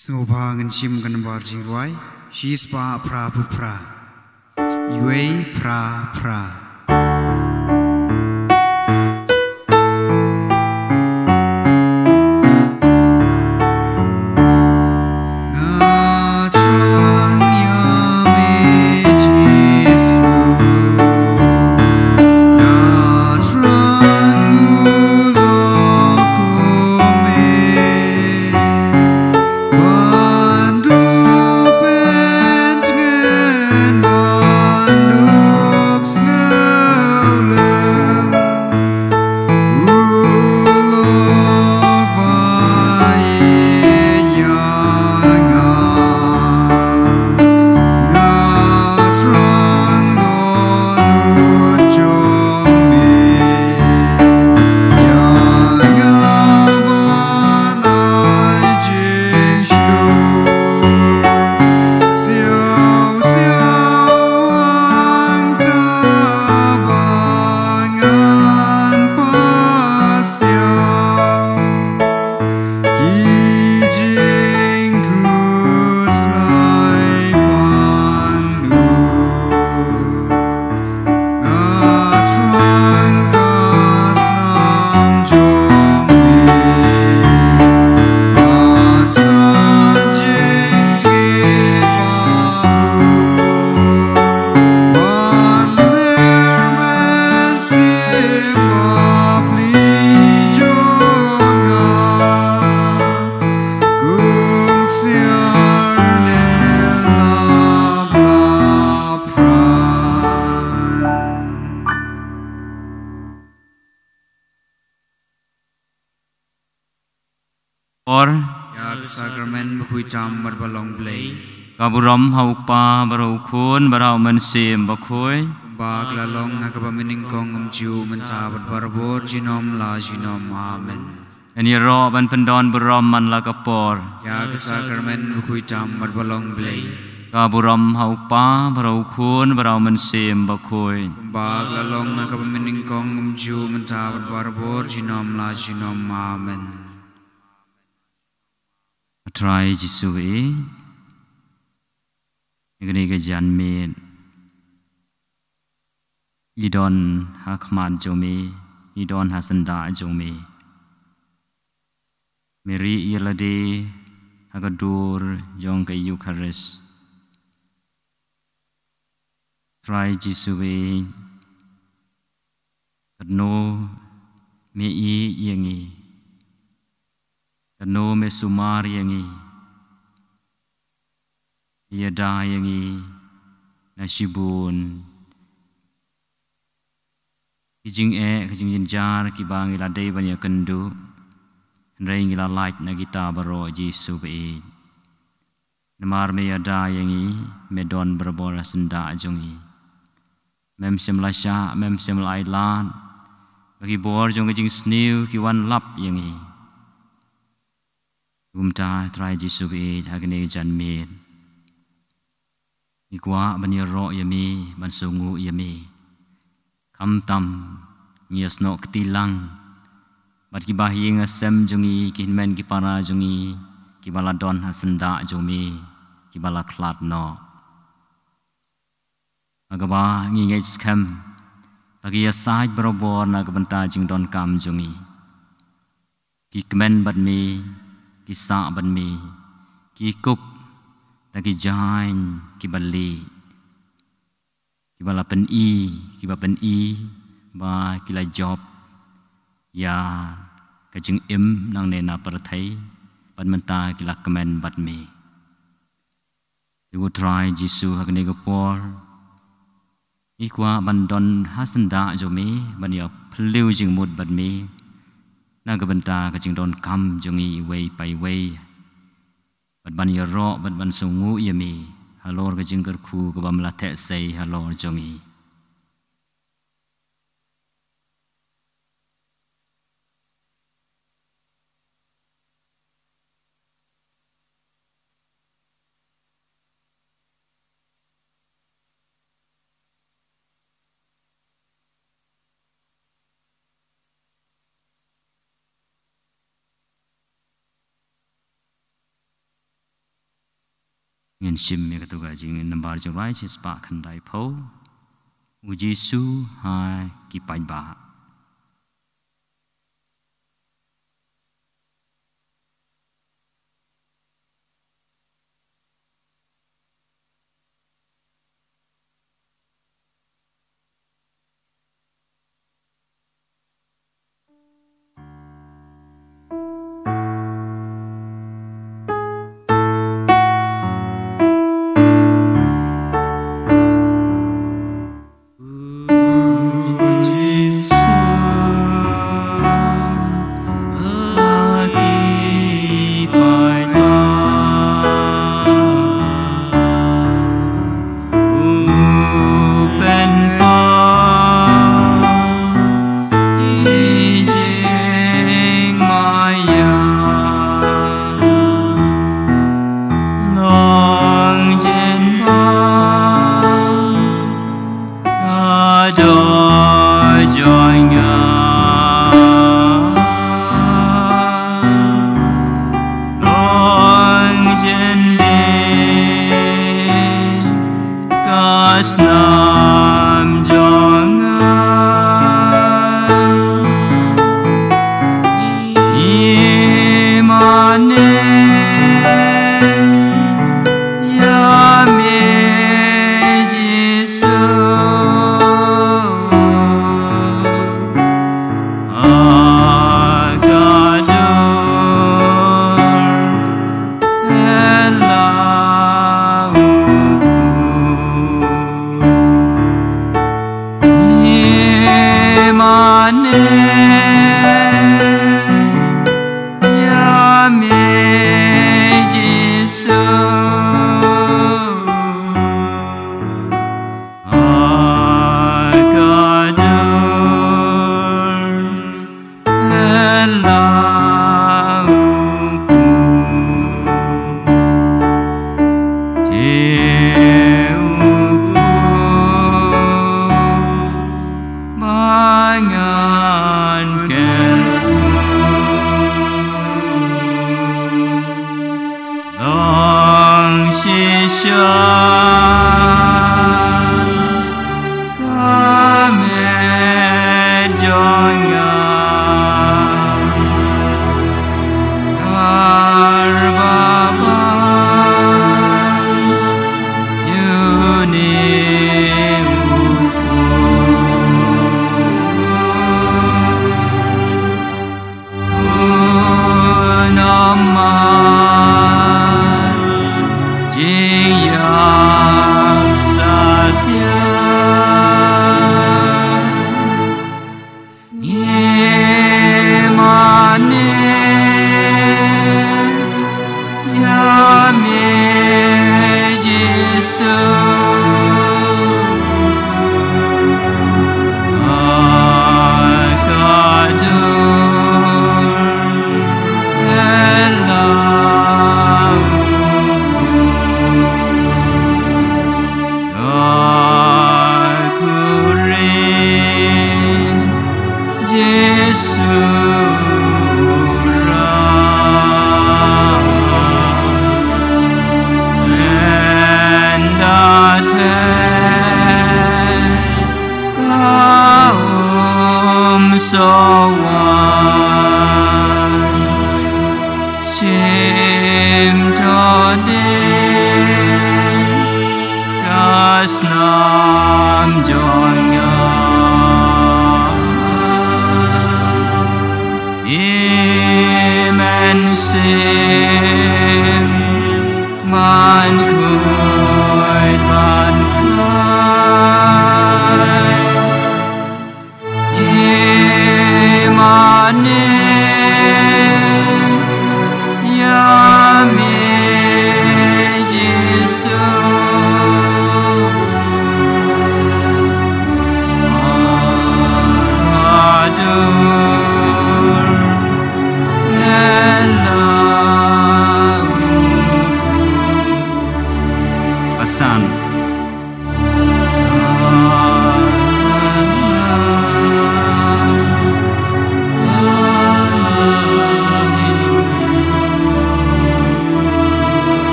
Sngopang sim kan bar jingruai, shispa pra pu pra, iwei pra pra. Yak sakramen bukui jam berbalong blay. Kaburam haukpa barau kun barau mensim bakui. Bak lalong nakabamining kong umju mencabat barbor jinom la jinom amen. Ini roh ban pendon beram man lakapor. Yak sakramen bukui jam berbalong blay. Kaburam haukpa barau kun barau mensim bakui. Bak lalong nakabamining kong umju mencabat barbor jinom la jinom amen. Try Jisui. Ini kejan min. Idon hakmat jomi, idon hasenda jomi. Meri yelade hagadur jong ke Eucharist. Try Jisui. Kadno mei yengi. Kadno me sumar yengi. Yada yengi nasibun. Kijing kijing jinjar kibang ila day banya kendu. Hendrai ila light na kita baro Jisu be. Namar me yada yengi medon berbora senda jongi. Mem semlasha mem semlai lan. Bagi bor jong kijing snew kiwan lap yengi. Gumta try Jisu be hagene janmir. Ikwa banyero yami bansungu yami. Kamtam nias no ketilang. Bat kibahi ngasem jungi kinmen kipara jungi kibala don hasenda jumi kibala klat no. Agaba ngingej skam bagi asaj berobor na kebenta jing don kam jungi. Kikmen bat mi kisa bat mi kikup lagi jahain kibali kibala pen i ba kila job ya kajing im nang nena perthai pan menta kila kemen bat mi you try Jisu hakne gopor ikwa bandon hasenda jomi ban ya phliu jing mut bat mi na gabenta kajing don kam jongi wei pai wei bat ban ya ro bat ban sungu yami halor kajing kerku ke bam lathe sei halor jongi ngân sim cái tu cái chính nằm bar cho rai chỉ spa khăn đại phô u Giêsu hai kỳ bài bạ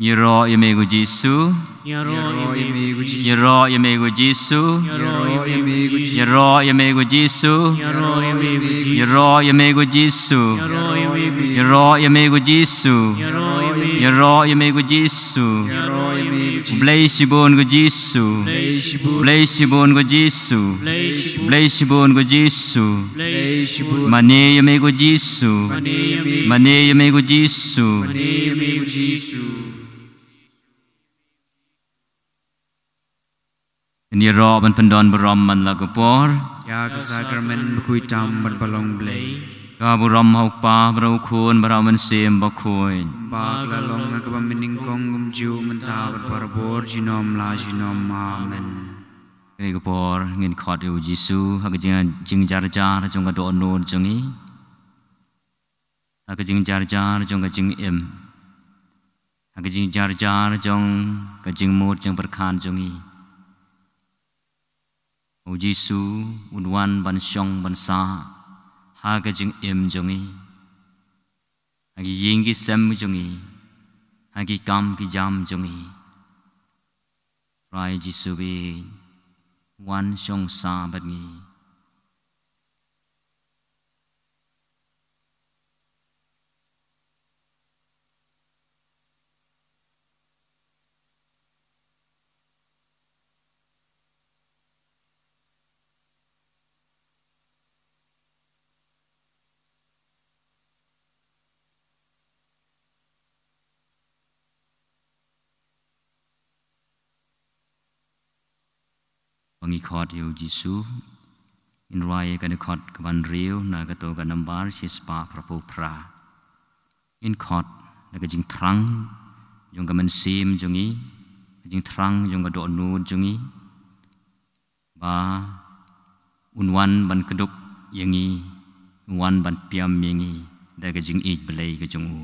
Nhiro Yamego Jisu, Nyaro Yamego Jisu, Nhiro Yamego Jisu, Nyaro Yamego Jisu, Nhiro Yamego Jisu, Nhiro Yamego Jisu, Nhiro Yamego Jisu, Nhiro Yamego Jisu, Blessibon go Jisu, Blessibon go Jisu, Blessibon go Jisu, Mane Yamego Jisu, Mane Yamego Jisu, Nhiro ban pendon berom man lagapor, Ya kesakramen bekui tam berbalong blay. Ka berom hauk pa berau kun berau man sem bakoin. Bak lalong ke pemining kong gumju mentah berbarbor jinom la jinom amen. Kini kapor ngin khot yu Jisu hak jing jar jar jong ka do no jongi. Hak jing jar jar jong ka jing im. Hak jing jar jar jong ka jing mot jong berkhan jongi. O Jisu unwan ban syong ban sa hak jing im jongi. Hak ying ki sem jongi. Hak kam ki jam jongi. Rai Jisu bi Wan Shong Sa Bat Ngi. Bangi khot yu Jisu in rai kan khot kaban riu na ka to ka nambar sispa prapu pra in khot na ka jing thrang jong ka man sim jongi jing thrang jong ka do nu jongi ba unwan ban kedup yangi unwan ban piam yangi da ka jing ich belai ka jong u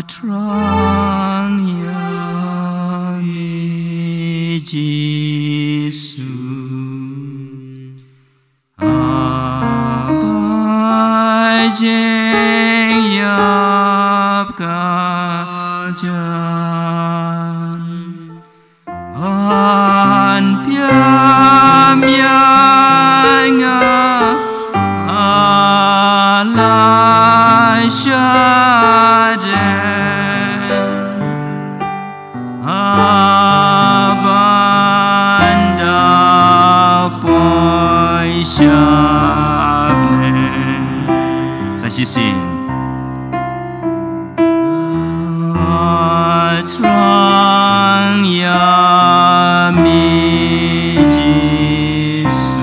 Trang Yami Jisu Abai Jeng Yap Gajan An Piam Yanga Alai She sing Trang Yami Jisu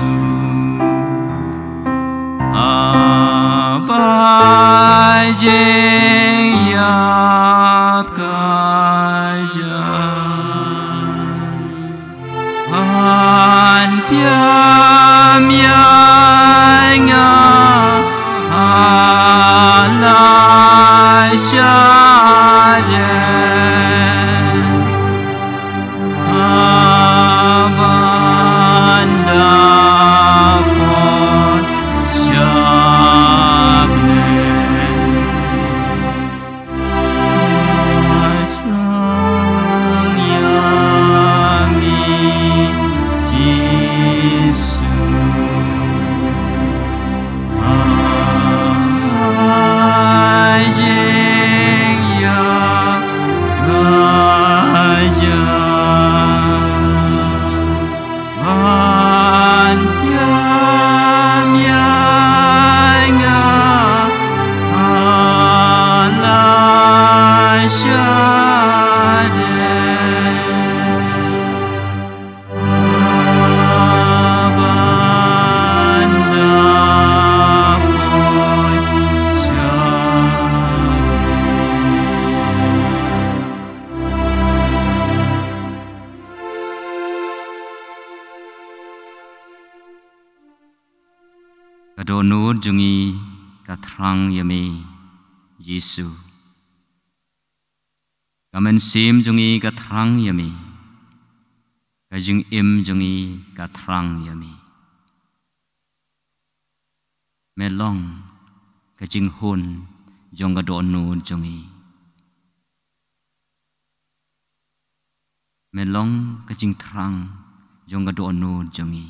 Abai Jeng Yap Gajan An Piam Yanga Alai Shaden Abanda Pon Shabnen Trang Yami Jisu Kadonur jungi katrang yami Jisu Kamen sim jungi katrang yami Kajung im jungi katrang yami Melong kajing hun jong ga do nu jongi melong kajing terang jong ga do nu jongi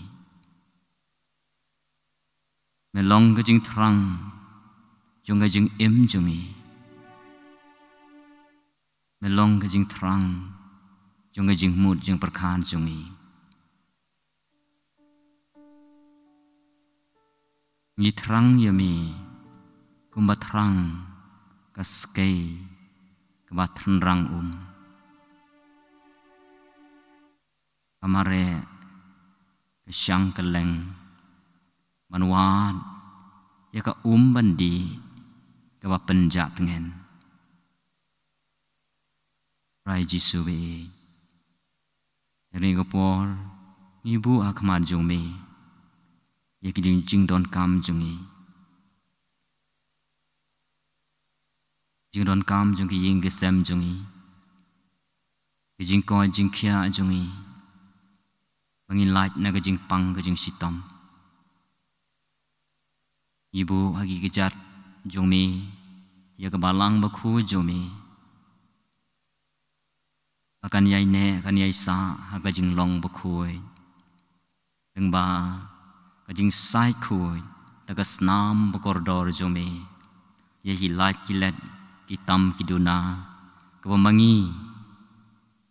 melong kajing terang jong ga jing im jongi melong kajing terang jong ga jing mut jing perkan jongi ni terang yami kumbat terang kaskai kebat terang kamare kesyang keleng manwat ya ka bandi kebat penjak tengen rai jisu be ringopor ibu akmar jome ya ki jing don kam jungi jing don kam jungi ying gesem jungi jing ko jing khia jungi bangin light na jing pang jing sitom ibu hagi gejat jumi ya ke balang bakhu jumi akan yai ne akan yai sa haga jing long bakhu deng ba kajing sai khui taga snam bakordor jome ye hi light kilet kitam kiduna kebamangi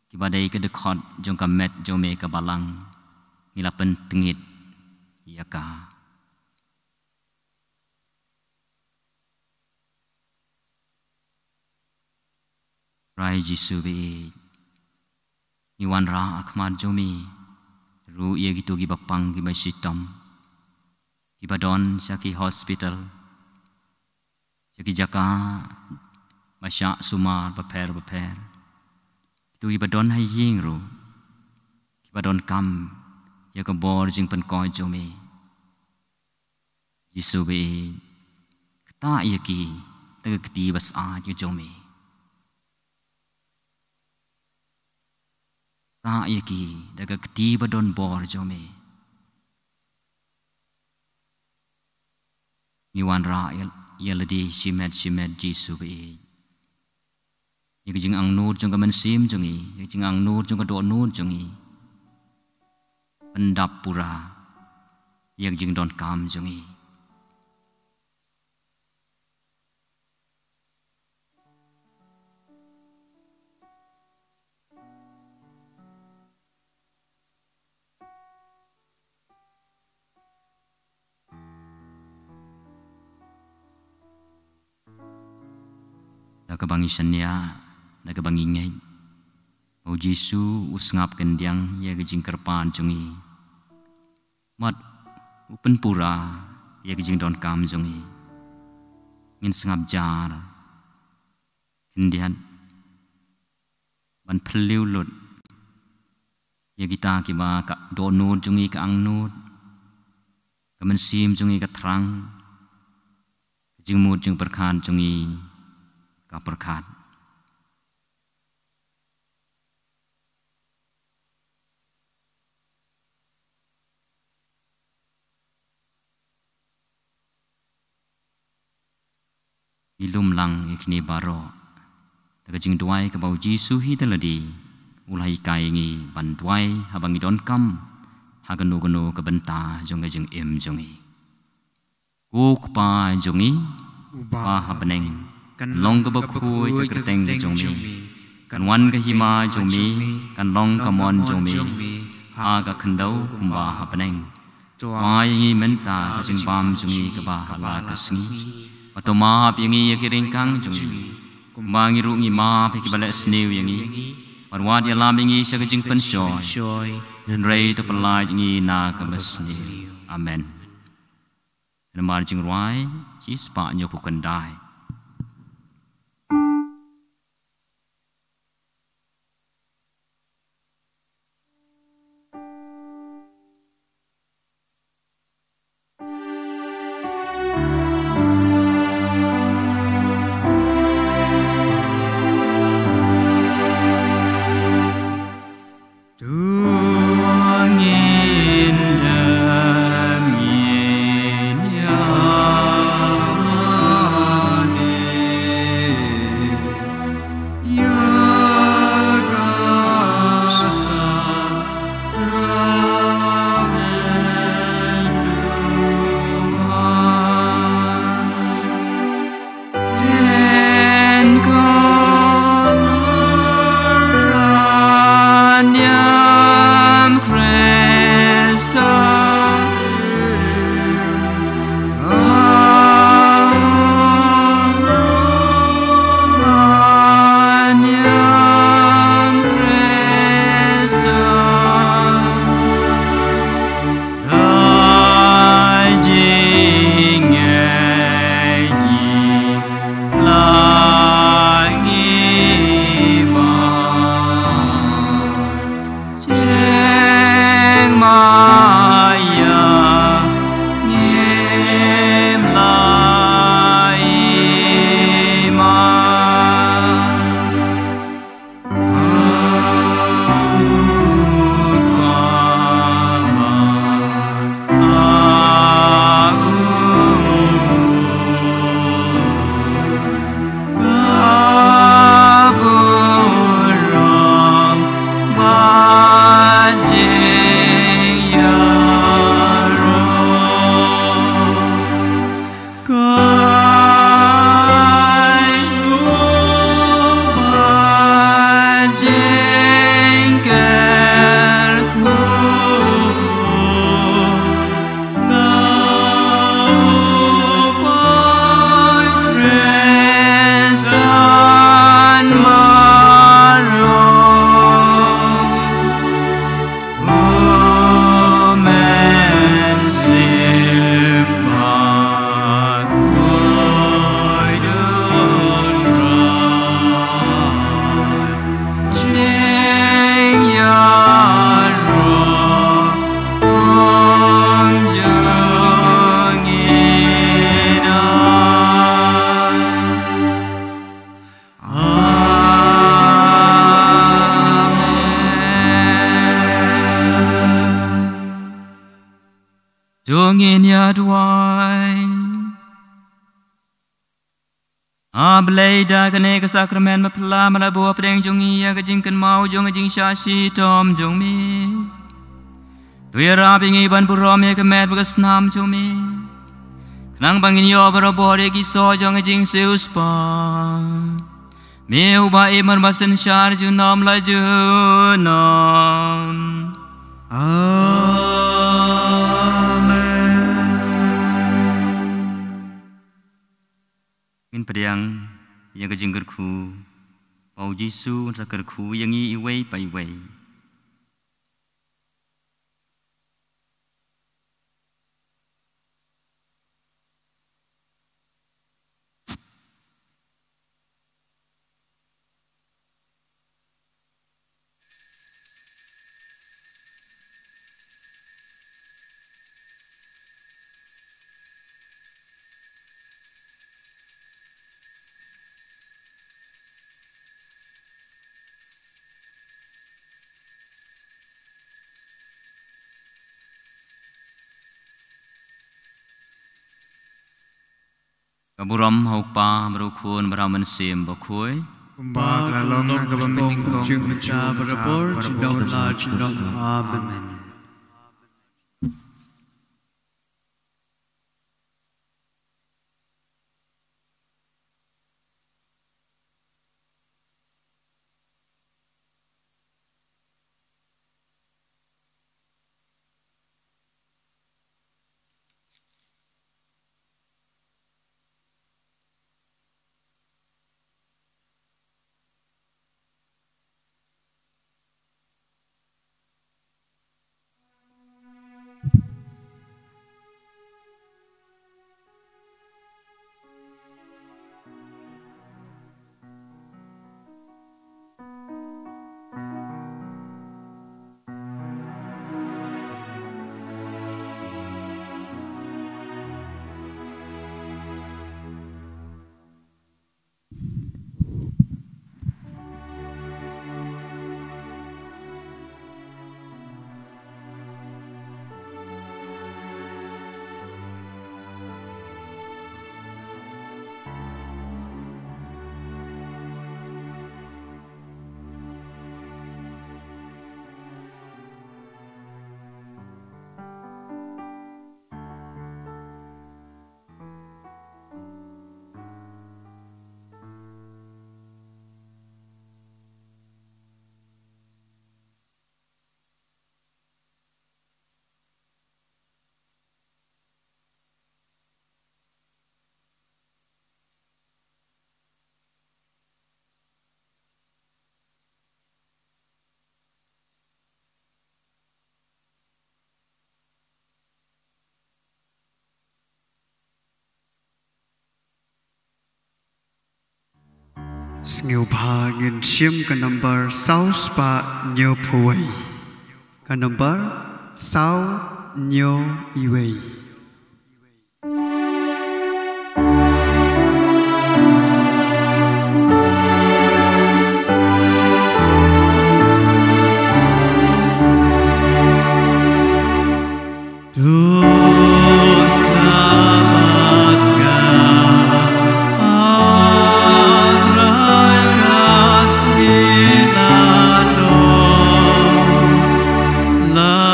kibadai ke dekhot jong kamet jome ke balang nilapen tengit yaka rai jisu be iwan ra akmar jome ru ye gitu gi bapang gi masitam Ibadon syaki hospital syaki jaka masyak sumar beper itu ibadon hai ying ru ibadon kam ya ke bor jing pen koi jome jisu be kata yaki tega keti bas a jome ta yaki tega keti badon bor jome Iwan ra yaladi shimet jisu be yak jing ang nur jong kamen sim jongi yak jing ang nur jong do nur jongi pendap pura yak jing don kam jongi Nakabangi sanya, nakabangi ngay. Mau Jisu usngap kendiang ya gejing kerpan jungi. Mat upen pura ya gejing don kam jungi. Ngin sengap jar. Kendian ban peliu lut. Ya kita kiba ka donut jungi ka angnut. Kemensim jungi ka terang. Gejing mut jung perkan jungi. Perkat ilum lang ikni baro tagajing duai ke bau Jisu hi teladi ulai kai ngi ban duai habangi don kam haganu ganu ke benta jonga jing im jongi kuk pa jongi pa habaneng long ke bakui ke kerteng ke jongmi kan wan ke hima jongmi kan long ke mon jongmi ha ke kendau kumba hapeneng wa yangi menta ke jing bam jongi ke ba hala ke singi patoma yangi ke ringkang jongi kumba ngi ru ngi ma pe ke balak snew yangi parwa dia lam yangi sya ke jing pensoi rei to pelai yangi na ke besni amen namar jing ruai chi spa nyoku kendai Jongin ya duai Ablaida kene ke sakramen mapla malabu apdeng jongi ya kejingkan mau jong jing syasi tom jong mi Tuira bingi ban burom ya kemet bagas nam jong mi Kenang bangin yo barabore kiso jong jing seuspa Meu ba iman basen syar junam la junam In padiang yang kejingkerku Pau Jisu sakerku yang iwei pa iwei Kaburam haukpa merukun beraman sim bakui Kumbak lalong na kabamin kong Cuma berapor cindok na cindok. Amen. Ngưu pa ngin chiêm cái number 6 spa nhiều phôi cái number 6 nhiều iwei La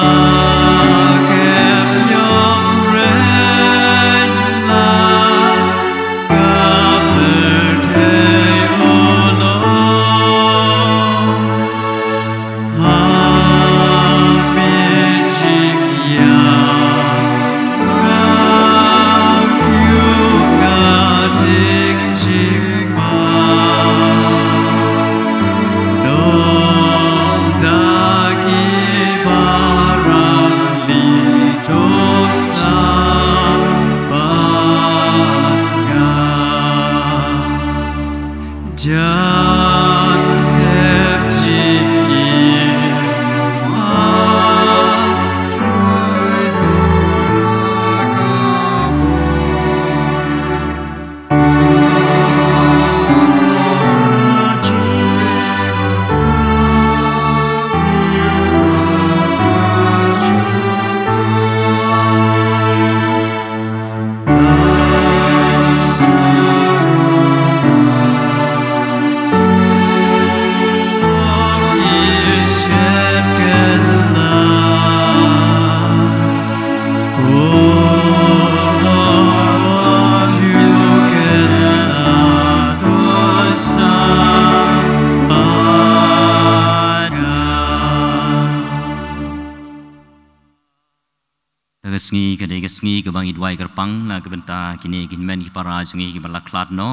kesngi ke bang idwai kerpang na kebenta kini kinmen ki para jungi ki balaklat no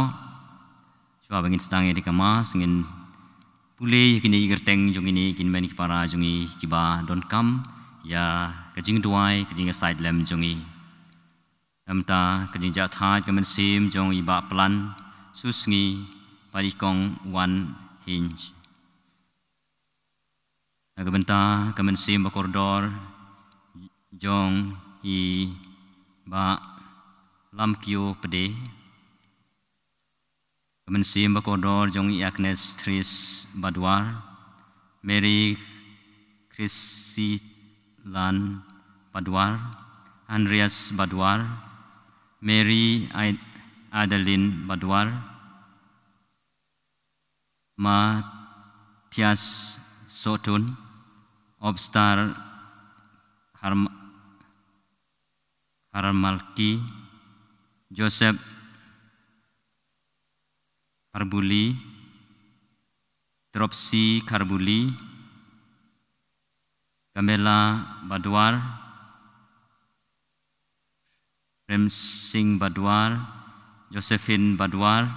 cua bangin stang di kama singin pulih kini gerteng jungi ni kinmen ki para jungi ki ba don kam ya kajing duai kajing side lem jungi amta kajing jathai kemen sim jong iba plan susngi parikong one hinge kebenta kemen sim bakordor jong i ba lam kio pede kemen sim bakordor jong i Agnes Tris Badwar Mary Chrissilan Badwar Andreas Badwar Mary Adeline Badwar Matias Sotun Obstar Karmalki Joseph Karbuli Dropsy Karbuli Kamela Badwar Prem Singh Badwar Josephine Badwar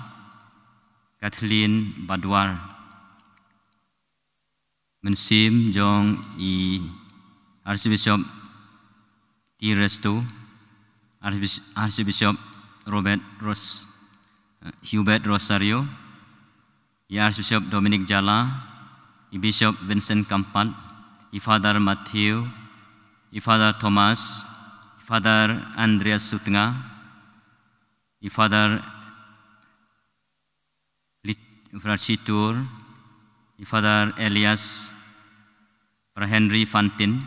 Kathleen Badwar Mensim jong i Archbishop T. Resto Archbishop Hubert Rosario i Archbishop Dominic Jala i Bishop Vincent Kampat i Father Matthew i Father Thomas i Father Andreas Sutnga i Father Frachitur i Father Elias Father Henry Fantin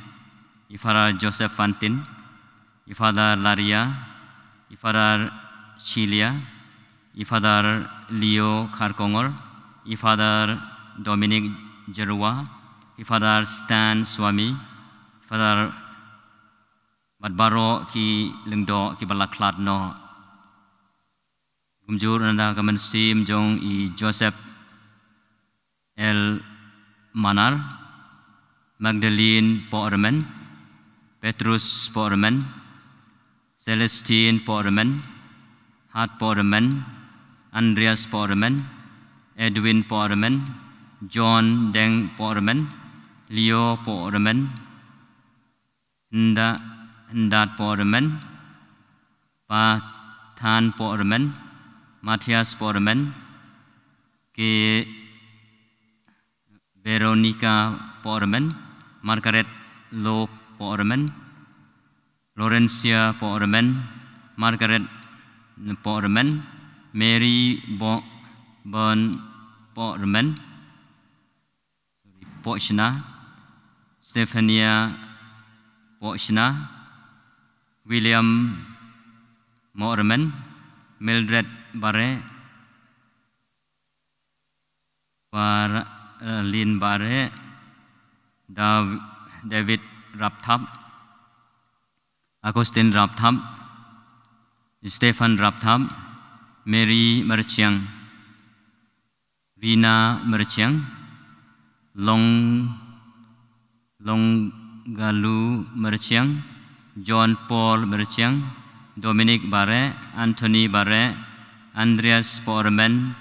i Father Joseph Fantin i Father Laria i Father Chilia i Father Leo Karkongor i Father Dominic Jerua i Father Stan Swami i Father Badbaro ki lengdo ki balaklat no gumjur nanda kamen sim jong i Joseph L. Manar Magdalene Porman Petrus Porman Celestine Porman Hart Porman Andreas Porman Edwin Porman John Deng Porman Leo Porman Hendat Porman Pathan Porman Matthias Porman ke Veronica Porman Margaret Lo Porman Laurencia Porman Margaret Porman Mary Bon Porman Pochna Stephania Pochna William Morman Mildred Bare Lin Bare David Rapthap Agustin Rapthap Stephen Rapthap Mary Merchiang Vina Merchiang Longgalu Merchiang John Paul Merchiang Dominic Bare Anthony Bare Andreas Porman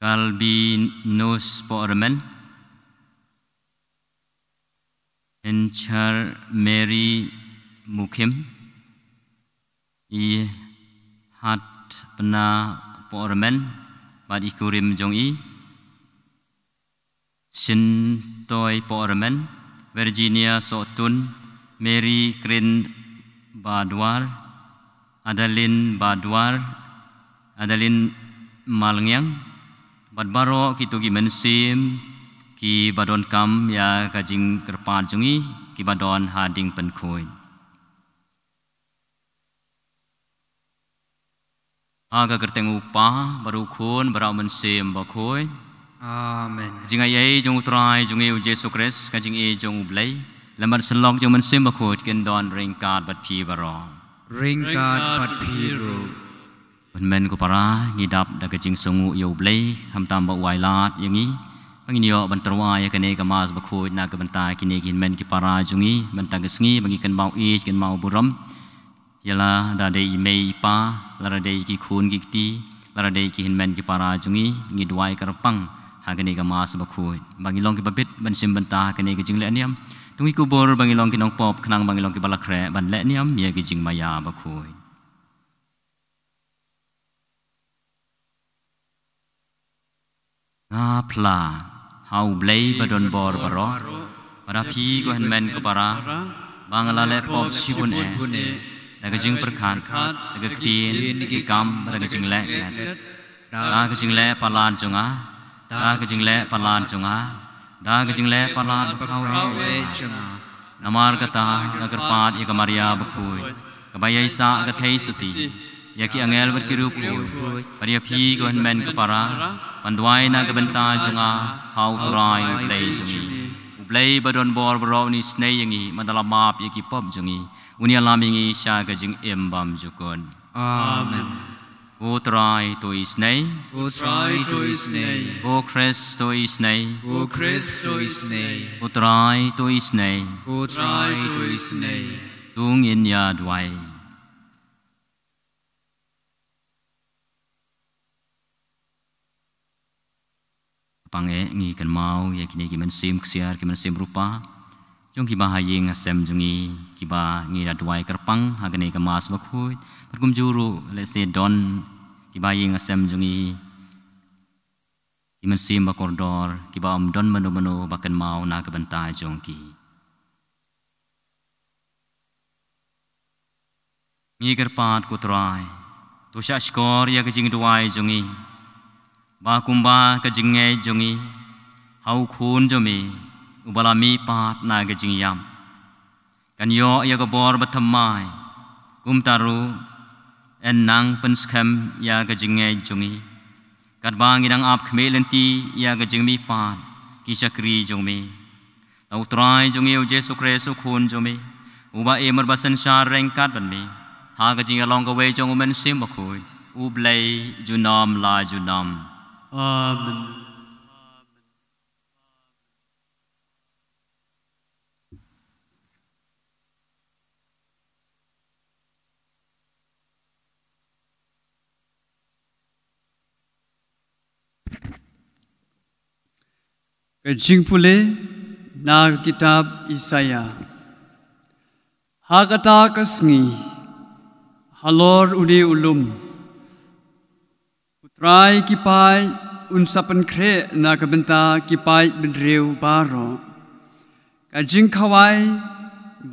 Calvinus Porman Enchar Mary Mukim I Hat Pena Porman Bad Ikurim Jongi Sintoi Porman Virginia Sotun Mary Krin Badwar Adeline Badwar Adeline Malngyang Badbaro kitu ki mensim ki badon kam ya kajing kerpan jungi ki badon hading penkuin aga kerteng upah baru kun barau mensim bakuin Amen. Jinga yai jung utrai jungi u Yesus Kristus kajing e jung ublai lamar selok jung mensim bakut ken don ringkat bat pi baro Ringkat pat piru. Men ko para ngidap da kajing sungu yo blai ham tam ba wailat yangi Panginyo bantarwa ya kene kamas bakhoy na kabanta kini kin men ki para jungi banta gesngi bagi kan mau i kan mau buram yala da dei mei pa lara dei ki khun ki ti lara dei ki hin men ki para jungi ngi duai karpang ha kene kamas bakhoy bagi long ki babit ban sim banta kene ki jingle aniam tungi kubur bagi long ki nong pop khnang bagi long ki balakre ban le niam ye ki jing maya bakhoy nga pla hau blei badon bor baro para phi ko hen men ko para bangala le pop sibun e daga jing perkhan daga tin ki kam daga jing le daga jing le palan chunga daga jing le palan chunga daga jing le palan khau e namar kata nagar pat ya kamaria bakhui kabaya isa ga thei suti ya ki angel ber ki rup khoi paria phi ko hen men ko para Panduai na kabenta junga hau turai play jungi play badon bor bro ni snei yangi madala map yaki pop jungi unia lamingi sha ka jing embam jukon Amen. O turai to isnei O try to his name. O Christ to isnei O Christ to his name. O turai to isnei O try to his name. tung in ya dwai pange ngi kan mau ya kini ki men sim ksiar ki men sim rupa jong ki bahaying asem jungi ki ba ngi da duai kerpang hagane ka mas bakhui perkum juru le se don ki baying asem jungi ki men sim ba kordor ki ba om don mano mano bakan mau na ka banta jong ki ngi kerpat ku trai tu sha skor ya ka jing duai jungi ba kumba ka jinge jungi hau khun jomi ubala mi pat na ka jingyam kan yo ya ka bor bathamai kum taru en nang penskam ya ka jinge jungi kat bang idang ap khmelenti ya ka jingmi pat ki sakri jomi tau trai jungi u jesu kresu khun jomi uba emer basan sar rengkat ban mi ha ka jing along ka we jong men sim bakhoi u blai junam la junam Amen. Kajing pule na kitab Isaya. Hakata kasngi halor uni ulum. Putrai kipai unsapan kre na kabenta kipai bedreu baro. Kajing kawai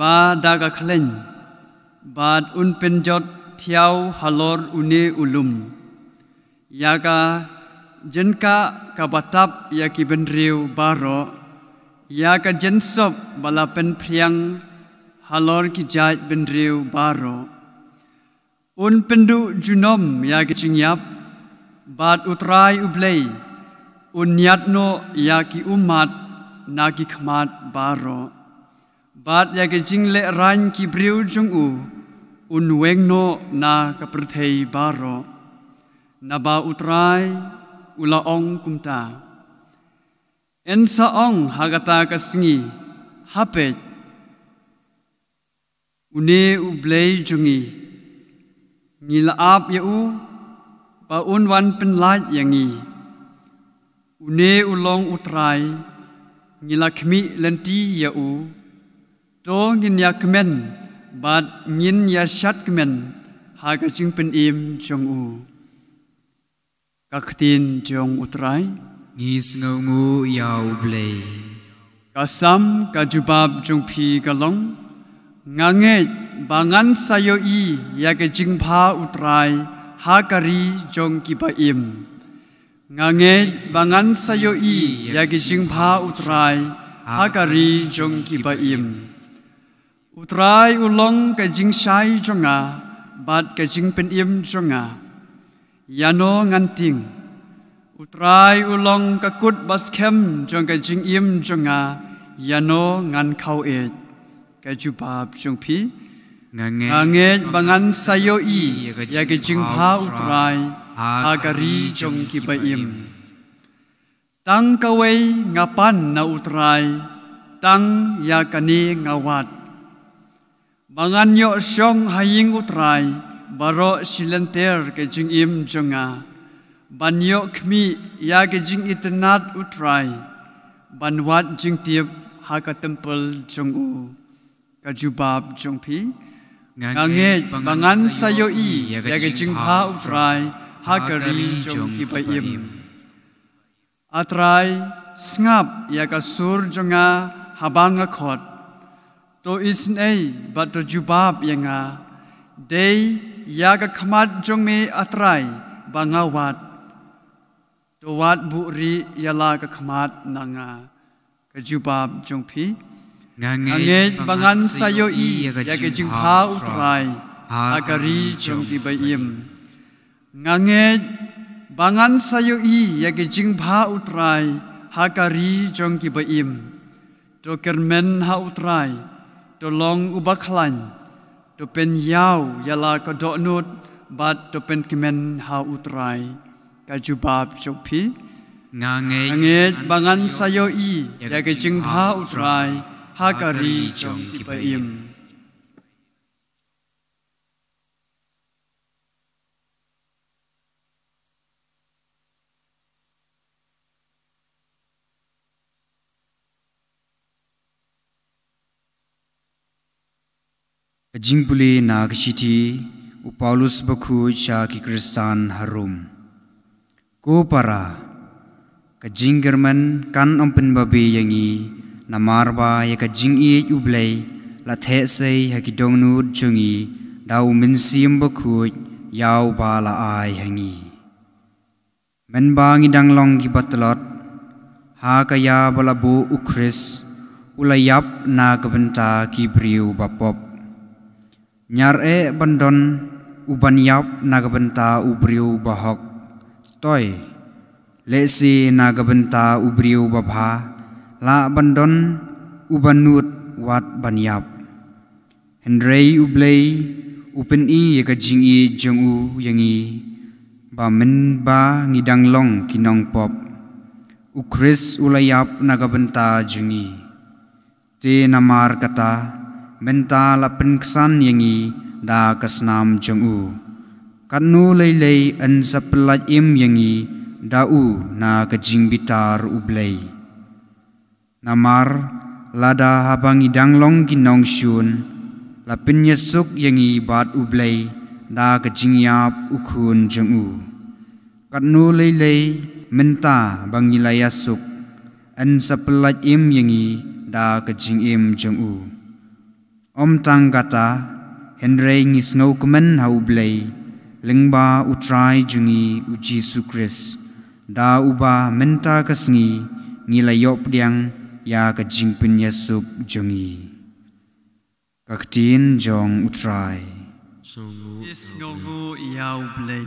ba daga kalen. Bad un penjot tiau halor uni ulum. Yaga jenka kabatap yaki bedreu baro. Yaga jensop balapen priang halor kijai bedreu baro. Un pendu junom yaki jingyap. Bad utrai ublei unyatno yaki umat naki khmat baro bad yaki jingle ran ki briu jungu unwengno na kaprthei baro naba utrai ula ong kumta ensa ong hagata kasngi hapet une ublei jungi ngila ap yau ba unwan penlait yangi une ulong utrai ngilakmi lenti yau to ngin yakmen bad ngin ya shat kmen haga jing pen im jong u kaktin jong utrai Ngis ngu yau blei. kasam kajubab jong phi kalong ngange bangan sayo i yaga jing pha utrai hakari jong kipaim ngange bangan sayo i yagi jingpha utrai hakari jong kipaim utrai ulong ka jing shai jonga bat ka jing pen im jonga yano nganting utrai ulong ka kut baskem jong ka jing im jonga yano ngan khau e ka jubab jong phi Nganget bangan sayo i yagi jingpha utrai hagari jong kibaim tang kawai ngapan na utrai, tang ya kani ngawat. Bangan yo syong haying utrai, baro silenter ke jing im jonga. Banyo kmi ya ke jing itenat utrai, banwat jing tiap haka tempel jong u. Kajubab jong pi, ngange bangan sayo i ya ke jing ha utrai, hakari jong kibayim. Atrai ngap ya ka sur jonga habang akot to isnei bat to jubab yanga dei ya ka khamat jong me atrai bangawat to wat buri yala ka khamat nanga ka jubab jong phi ngange bangan sayo i ya ka jing ha utrai agari jong ki bayim ngange bangan sayo i ya ke jing bha utrai hakari jong ki baim to kermen ha utrai to long ubaklan to pen yau yala ka donut bat to pen kemen ha utrai ka jubab chopi ngange bangan sayo i ya ke jing bha utrai hakari jong ki baim Jingbuli nagshiti Paulus baku cha ki Kristan harum ko para kajing german kan ampen babi yangi namarba ya kajing i ublei la the sei ha ki dongnu jungi dau min sim baku yau ba la ai hangi men ba ngi danglong ki batlot ha kaya balabu ukris ulayap na kabenta ki briu bapop nyar bandon uban yap nagabenta ubriu bahok toy lesi nagabenta ubriu babha la bandon ubanut wat banyap hendrei ublei upen i ka jing i jongu yangi ba men ba ngidang long kinong pop ukris ulayap nagabenta jungi te namar kata menta la penksan yangi da kasnam jongu kanu lei an saplat im yangi dau na kajing bitar ublei namar lada habang idanglong kinong syun la penyesuk yangi bat ublei da kajing yap ukun jongu kanu lei menta bangilayasuk an saplat im yangi da kajing im jongu Om tang kata Henry ngisngau kemen haublei lengba utrai jungi uji sukris da uba menta kasngi ngilayop diang ya kajing penyesuk jungi kaktin jong utrai isngu yaublei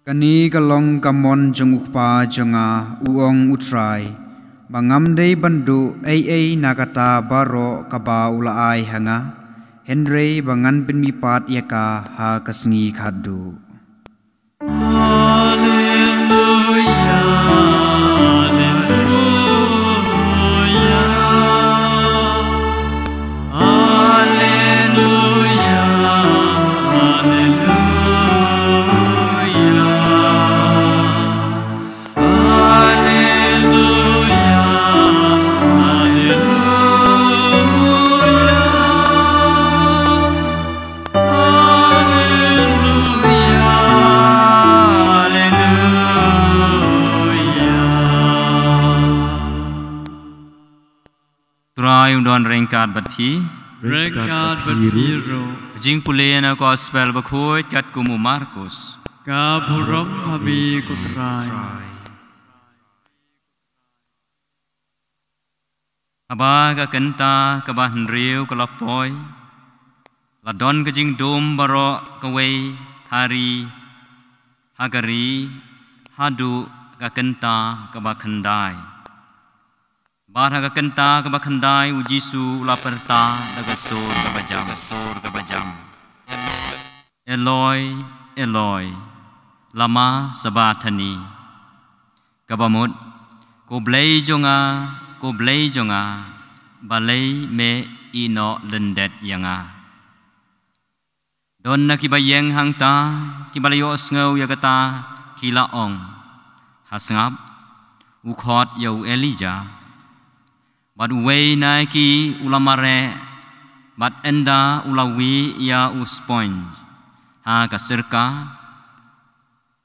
Kani kalong kamon jong ukpa jonga uong utrai bangam dei bandu ai nakata baro kaba ulaai hanga Henry bangan penmipat yaka ha kasngi khadu Urai undon rengkat bat phi Rengkat berbiru jing pule na gospel bakhoy kat kumu Markus Ka burom habi kutrai Aba ka kenta ka bah riu ka lapoy la don ka jing dom baro ka wei hari hagari hadu ka kenta ka bah khandai bar ka kenta ka bah khandai u Jisu la perta daga sur ka bajam Eloi Eloi lama sabathani ka bamut ko blai jonga balai me ino lendet yanga don na kibayeng hangta kibalayo sngaw yagata kilaong hasngap ukhot yo Elijah bad way na ki ulamare bad enda ulawi ya uspoin ha kasirka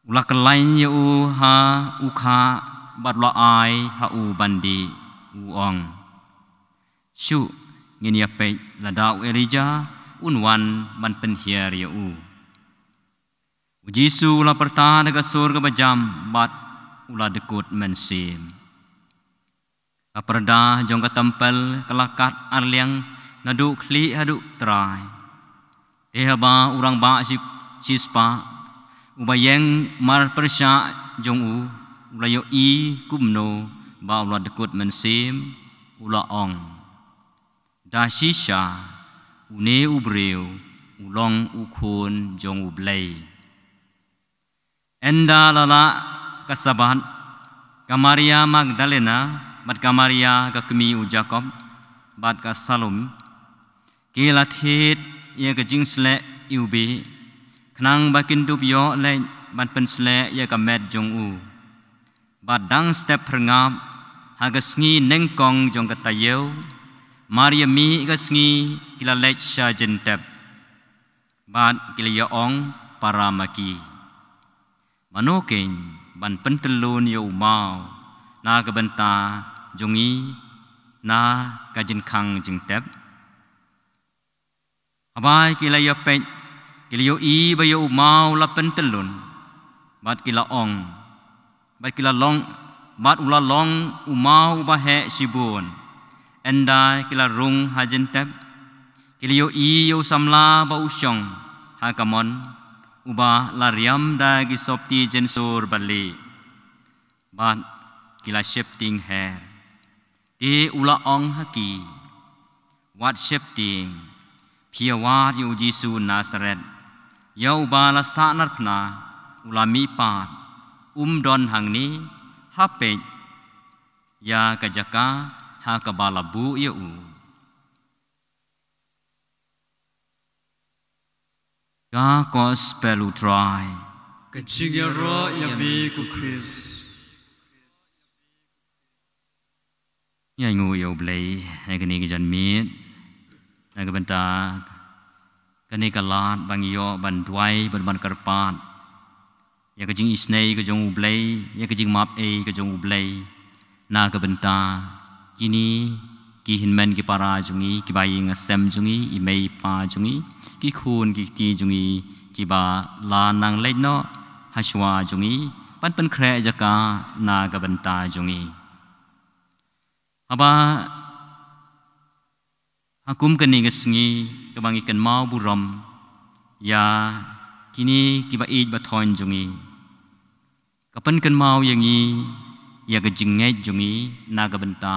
ulakalain ya ha ukha bad la ai ha u bandi uong shu ngin ya pe la dau Elijah unwan man pen hiar ya u Jisu la perta daga surga bajam bat ula dekut mensim aperda jong ka tempel kelakat arliang nadu kli hadu trai tehaba urang ba sispa ubayeng mar persya jong u ulayo i kumno ba ula dekut mensim ula ong da shisha une ubreu ulong ukun jong ublay enda lala kasabat Kamaria Magdalena bat Kamaria ka kemi u Jacob bat ka Salom kilathit ye ka jingsle iubi khnang bakin dup yo le bat pensle ye ka met jong u bat dang step perngap hagasngi nengkong jong katayo Maria mi gasngi kila lech sha jentep bat kila yaong paramaki manoking ban pentelun yo mau na kabenta jongi na kajinkang jentep abai kila yo pet kila yo i ba yo mau la pentelun bat kila ong bat kila long bat ula long umau bahe sibun enda kila rung hajentep kila yo i yo samla ba usyong hakamon uba lariam da gisopti jensur bali bat kila shifting hair ti ula ong haki what shifting pia wat yo Jisu Nazaret yo ba la sanar phna ula mi pat don hangni hapet ya kajaka ha kabalabu ya u ga gospel utrai Kachigaro yabi ku Chris ya ngu yo blay ai kani jan mit ai ka benta kani kalat bang yo ban duai ban karpat ya ka jing isnei ka jong ublay ya ka jing map e ka jong ublay na ka benta kini ki hinmen ki para jungi ki bai nga sem jungi i mei pa jungi ki khun ki ti jungi ki ba la nang le no haswa jungi pan pen khre jaka na ka benta jungi aba hakum kani ngesngi ka bang ikan mau buram ya kini kiba id bathon jungi kapan kan mau yangi ya ka jingai jungi naga benta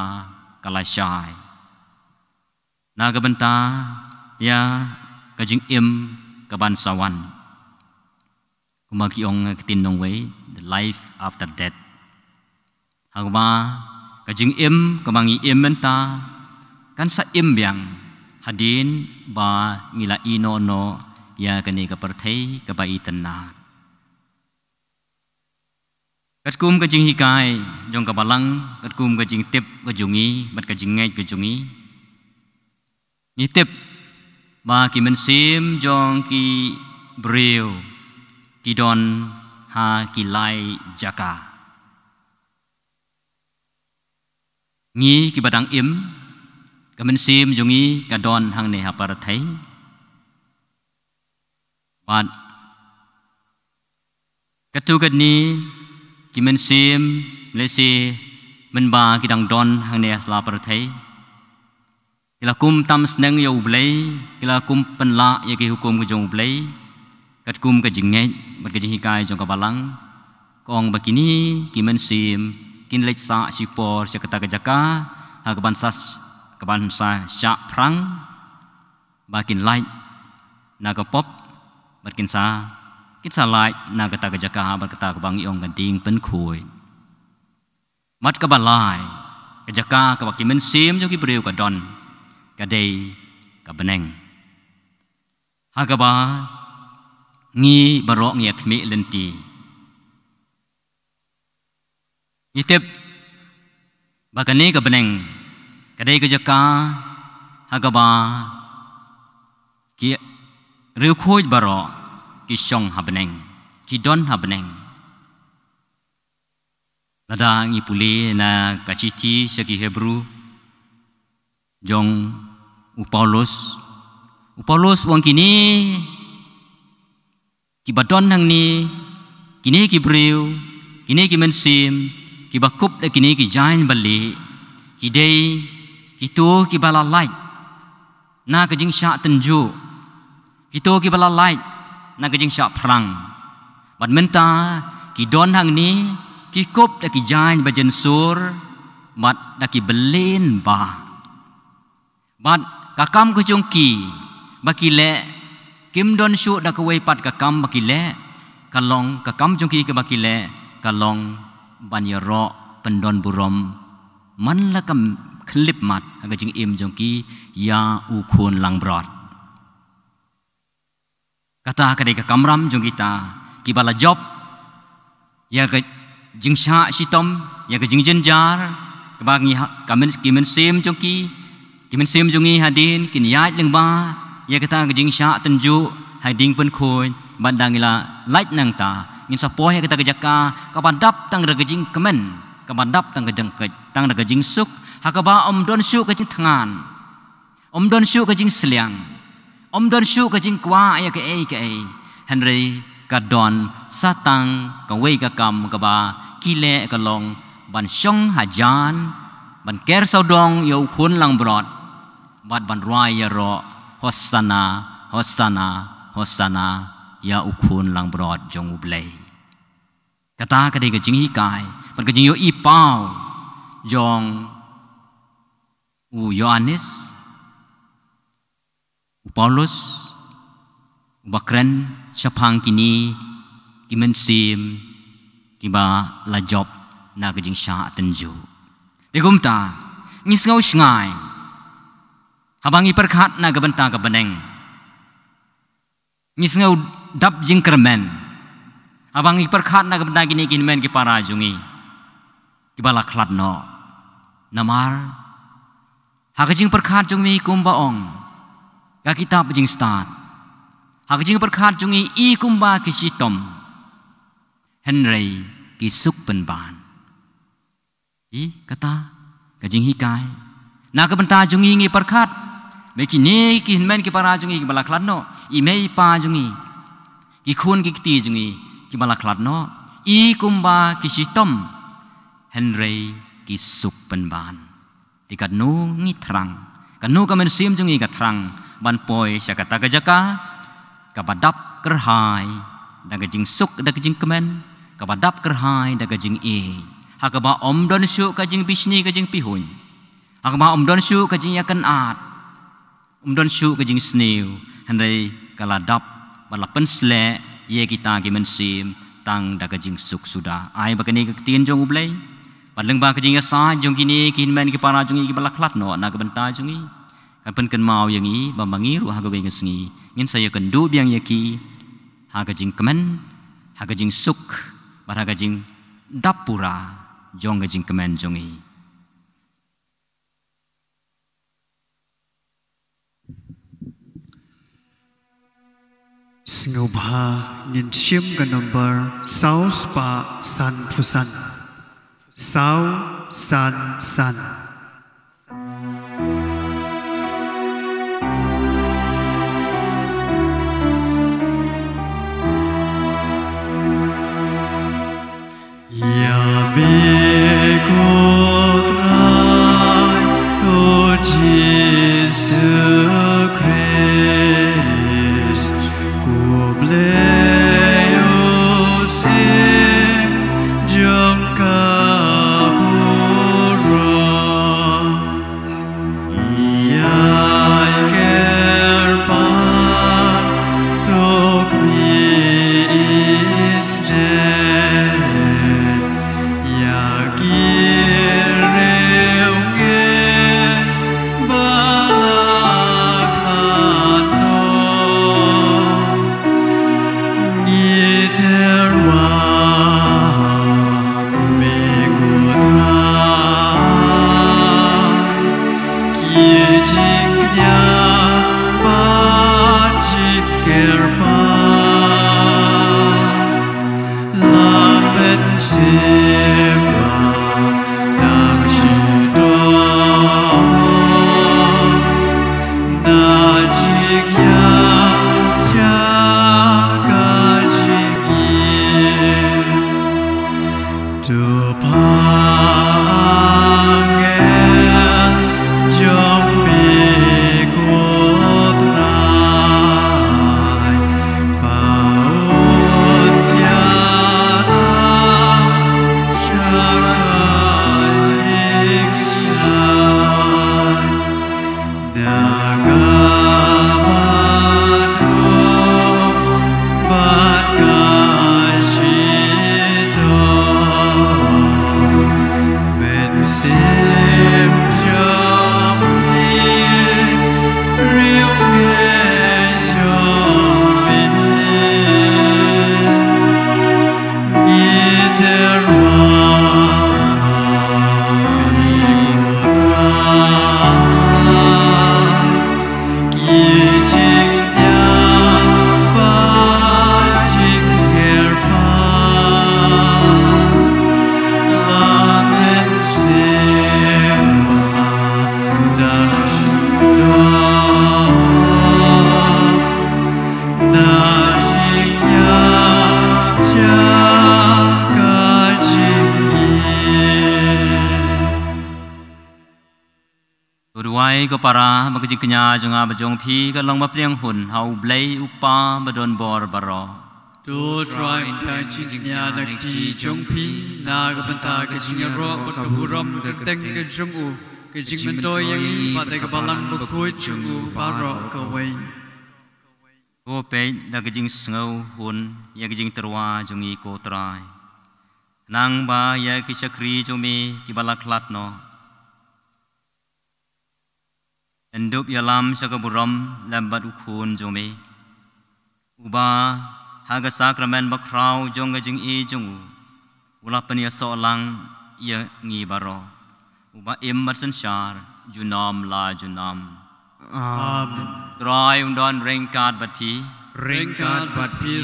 kalashai naga benta ya ka jing im ka ban sawan kumaki ong kitin nong way the life after death hagma ka jing im ka bangi im benta kan sa im biang hadin ba ngila ino no ya kani ka perthei ka bai tanna katkum ka jing hikai jong ka balang katkum ka jing tip ka jungi bat ka jing ngai ka jungi ni tip ba ki mensim jong ki breu ki don ha ki lai jaka ngi ki badang im kamen sim jungi kadon hang ne hapar thai bat katu kadni kimen sim lesi menba kidang don hang ne asla par thai kila kum tam sneng yo blai kila kum penla ya ki hukum ke jong blai kat kum ke jingai bat ke jihikai jong ka balang kong bakini kimen sim kin lech sa sipor sekata ke jaka ha ke bansas ke bansa sya prang bakin light na ka pop bat kin sa light na ka ta ke jaka bat kata ke bang yong kan ding pen khoi mat ka balai ke jaka ka kimen sim jong ki breu ka don kadai kabeneng hagaba ngi barok ngi akhmi lenti itep bagane kabeneng kadai kejaka hagaba ki rekhoj barok ki song habeneng ki don habeneng nada ngi puli na kaciti segi Hebrew jong Paulus wang kini kibadon hang ni kini kibreu kini kimensim kibakup da kini kijain bali kidei kitu kibalalai na kejing syak tenju kitu kibalalai na kejing syak perang bad menta kidon hang ni kikup da kijain bajensur mat da kibelin ba bat kakam kejongki bakile kim don shu da kawai pat kakam bakile kalong kakam jongki ke bakile kalong banyero pendon burom man lakam klip mat aga jing im jongki ya ukun lang brot kata kadai kakam ram jongki ta kibala job ya ke jing sha sitom ya ke jing jenjar kebangi kamen kimen sim jongki kimen sim jungi hadin kin yai lengba ya kata kejing syak tenju hading pen khoi bandangila light nang ta ngin sapoh ya kata kejaka kabadap tang regejing kemen kabadap tang kejeng tang regejing suk hakaba om don suk kejing tangan om don suk kejing seliang om don suk kejing kwa ya ke henry kadon satang kawei ka kam kaba kile kalong ban syong hajan ban ker saudong yo khun lang brot bat ban raya ro hosana ya ukhun lang brot jong ublei kata kadai ke jing hikai ban ke jing yo ipau jong u Yohanes u Paulus u bakren sapang kini kimen sim kiba la job na ke jing sha tenju degumta ngisngau sngai habangi perkhat na gabenta ka beneng ngisngau dap jing kermen habangi perkhat na gabenta gini men ki para jungi ki bala khlat no namar hagajing perkhat jungi kumbaong ka kitab jing start hagajing perkhat jungi i kumba ki sitom henry ki suk penban i kata kajing hikai na gabenta jungi ngi perkhat Meki ne ki hinmen ki para jungi ki balaklat no i mei pa jungi ki khun ki ti jungi ki balaklat no i kumba ki sitom henry ki suk penban tikat nu ngi trang kanu kamen sim jungi ka trang ban poi sakata ka jaka ka badap kerhai da ka jing suk da ka jing kemen ka badap kerhai da ka jing hakaba om don shu ka jing bisni ka jing pihun hakaba om don shu ka jing yakan at don shu ke jing sneu henry kala dap bala pensle ye kita ki mensim tang da ke jing suk suda ai bakani ke tin jong ublei padleng ba ke jing sa jong kini kin men ki para jong ki bala khlat no na ke benta jongi kan pen ken mau yang i ba mangi ru ha ke beng sngi ngin saya kan du biang ye ki ha ke jing kemen ha ke jing suk ba ha ke jing dapura jong ke jing kemen jongi Snubha nhìn chiếm gần number 6 spa san phusan 6 san san ก็ปาราบักจิกญาจงอาบจงพีก็ลองมาเปลี่ยงหุ่นเฮาเบลย์อุปาบดอนบอร์บารอดูทรายทางจิกญานักจีจงพีนากบันตากจิงรอบักบุรมกเต็งกจงอูกจิงมันโตยังอีมาแต่กบาลังบักคุยจงอูบารอกเวโอเปดักจิงสงเอาหุ่นยากจิงตรวาจงอีโกตรายนางบายากิชครีจงมีกิบาลักลัดโนEndub yalam sakaburam lambat ukun jome uba haga sakramen bakrau jonga jing e jongu ulapan ya solang ya ngi baro uba immat sanshar junam la junam amen trai undon rengkat bat phi rengkat bat phi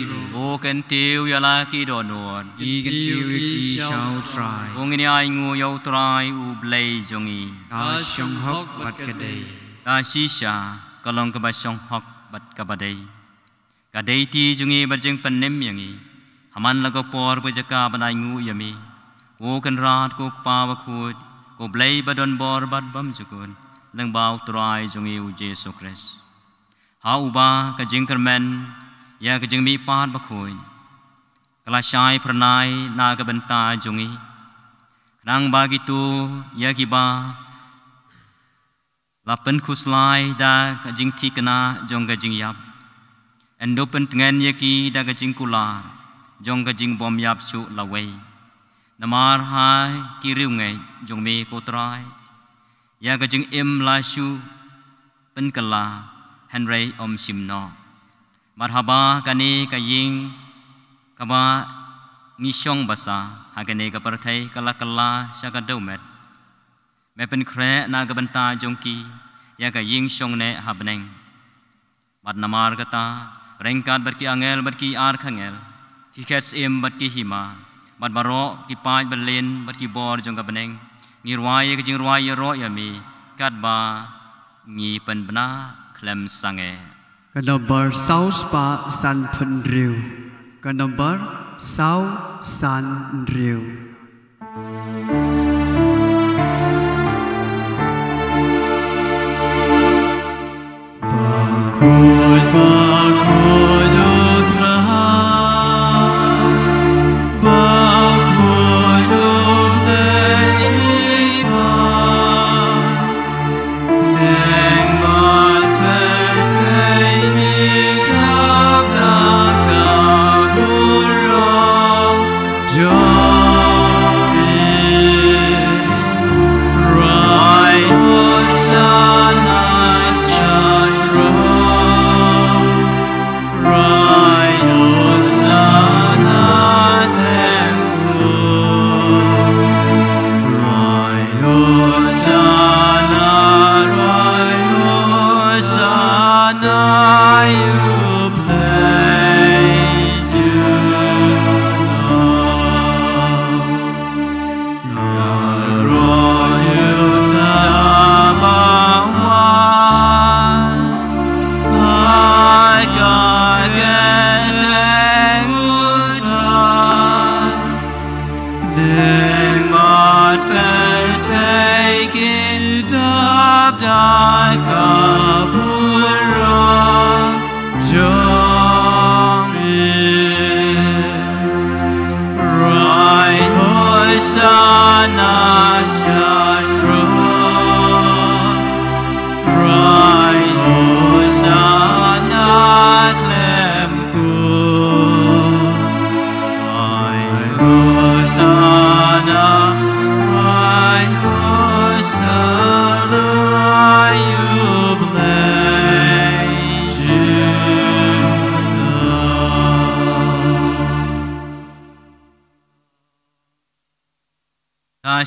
o kan tiu yala ki donor i kan tiu ki shau trai ong ni ai ngu yau trai u blei jongi ka shong hok bat kadai ta shisha kalong kabasong hok bat kabadai kadai ti jungi barjeng panem yangi haman lago por bujaka banai ngu yami o kan rat ko pa bakut ko blei badon bor bat bam jukun leng bau trai jungi u Jesu Christ ha uba ka jingkermen ya ka jingmi pat bakui kala shai pranai na ka benta jungi nang bagitu ya kiba Lapan kuslai da kajing tikana jong kajing yap. Endopen tengen yaki da kajing kular jong kajing bom yap su lawai. Namar hai kiriu ngai jong me kotrai. Ya kajing im la su penkala Henry om simno. Marhaba kani kajing kaba ngisong basa hagane kaparthai kala kala syakadomet. Mẹ bên khre na cái bên ta jong ki ya cái ying song ne habneng bad namar kata rengkat bat ki angel bat ki ar khangel ki khes em bat ki hima bad baro ki paj balen bat ki bor jong ka beneng ngi rwai ki jing rwai ro ya mi kat ba ngi pen bna klem sange ka number sau spa san phan riu ka number sau san riu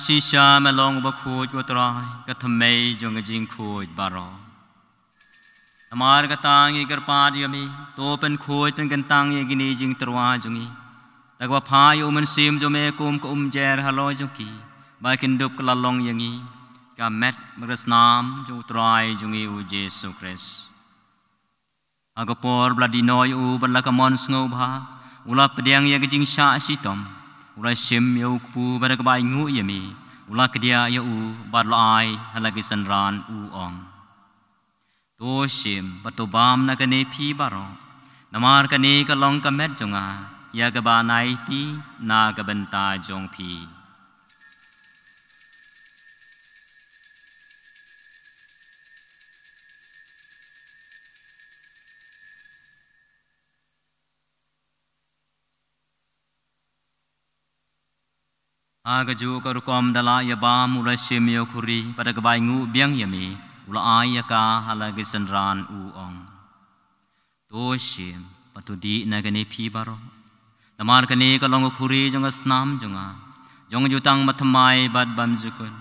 Shisha melong bakut ko try katamay jong jing kuit baro. Amar katang ikarpad yami topen kuit pen kantang yagini jing terwa jongi. Tagwa phay umen sim jome kum ko jer halo jongi. Bakin dup kalalong yangi ka met magrasnam jo try jongi u Jesu Christ. Agapor bladinoy u balakamon snobha ulap pediang yaging sha sitom. Ulai sim yau kupu pada kebai ngu yami, ulai kedia yau badlai halagi sanran uong. To sim batobam na kane pi baro, namar kane kalong kamet jonga, ya kebanai ti na kebenta jong pi. Agaju karukom dala yaba mulai simyo kuri pada kebai ngu biang yami ulai yaka halagi sanran uong. To sim patudi na kane pi baro. Namar kane kalong kuri jonga snam jonga. Jong jutang matamai bad bam jukun.